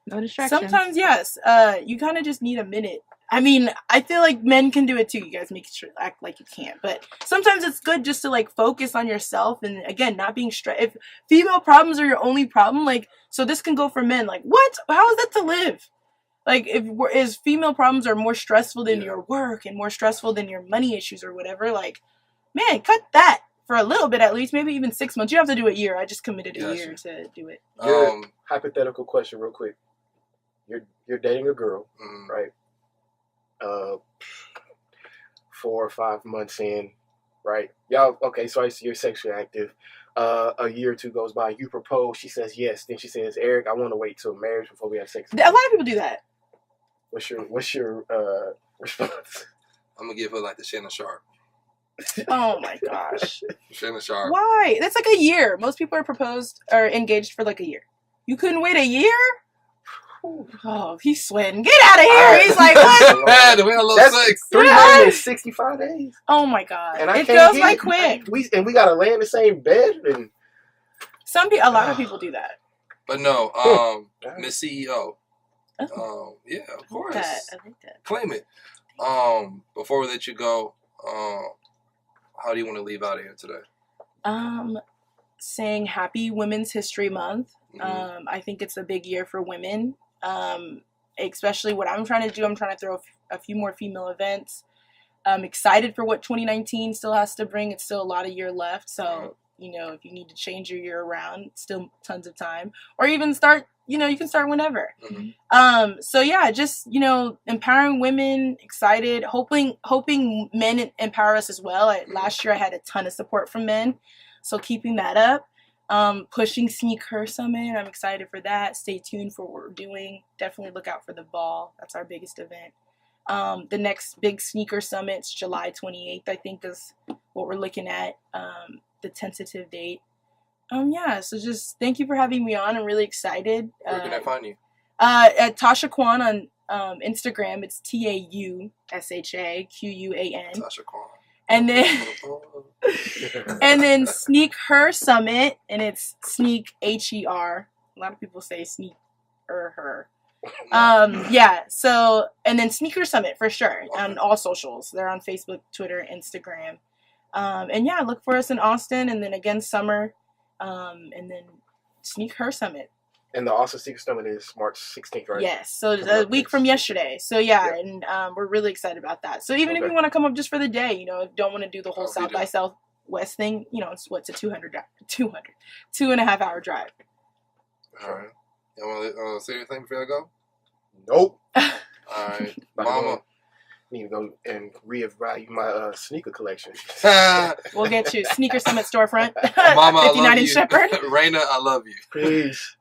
no distractions. Sometimes, yes, you kind of just need a minute. I mean, I feel like men can do it too. You guys make sure act like you can't. But sometimes it's good just to like focus on yourself and again, not being stressed. If female problems are your only problem, like, so this can go for men. Like, what? How is that to live? Like, if female problems are more stressful than your work and more stressful than your money issues or whatever, like, man, cut that for a little bit at least. Maybe even 6 months. You have to do a year. I just committed a year to do it. Hypothetical question, real quick. You're dating a girl, right? 4 or 5 months in, right? Y'all, okay, so you're sexually active. A year or two goes by, you propose, she says yes, then she says, Eric, I want to wait till marriage before we have sex. A lot of people do that. What's your response? I'm gonna give her like the Shannon Sharp. Oh my gosh. Shannon Sharp. Why? That's like a year. Most people are engaged for like a year. You couldn't wait a year? Oh, he's sweating. Get out of here. He's like, what? That's 365 days. Oh my God. And it goes by quick. We gotta lay in the same bed. And a lot of people do that. But no, Miss CEO. Yeah, of course. I like that. Claim it. Before we let you go, how do you want to leave out of here today? Saying Happy Women's History Month. I think it's a big year for women. Especially what I'm trying to do. I'm trying to throw a few more female events. I'm excited for what 2019 still has to bring. It's still a lot of year left. So, if you need to change your year around, still tons of time. Or even start, you can start whenever. So yeah, just, empowering women, excited, hoping men empower us as well. Last year I had a ton of support from men. So keeping that up. Pushing SneakerSummit. I'm excited for that. Stay tuned for what we're doing. Definitely look out for the ball. That's our biggest event. The next big SneakerSummit's July 28th, I think, is what we're looking at. The tentative date. Yeah, so just thank you for having me on. I'm really excited. Where can I find you? At Tausha Quan on Instagram. It's TAUSHAQUAN. Tausha Quan. And then SneakherSummit, and it's Sneak HER. A lot of people say Sneak her. Yeah. So, and then SneakerSummit for sure on all socials. They're on Facebook, Twitter, Instagram. And yeah, look for us in Austin, and then again summer, and then SneakerSummit. And the Austin SneakerSummit is March 16th, right? Yes, so a week from yesterday. So yeah, and we're really excited about that. So even if you want to come up just for the day, you know, don't want to do the whole South by Southwest thing, you know, it's 2.5 hour drive. All right. You want to say anything before I go? Nope. All right, Mama. Need to go and reevaluate my sneaker collection. We'll get you SneakerSummit storefront. Mama, 59 I love in you. Shepherd. Raina, I love you. Peace.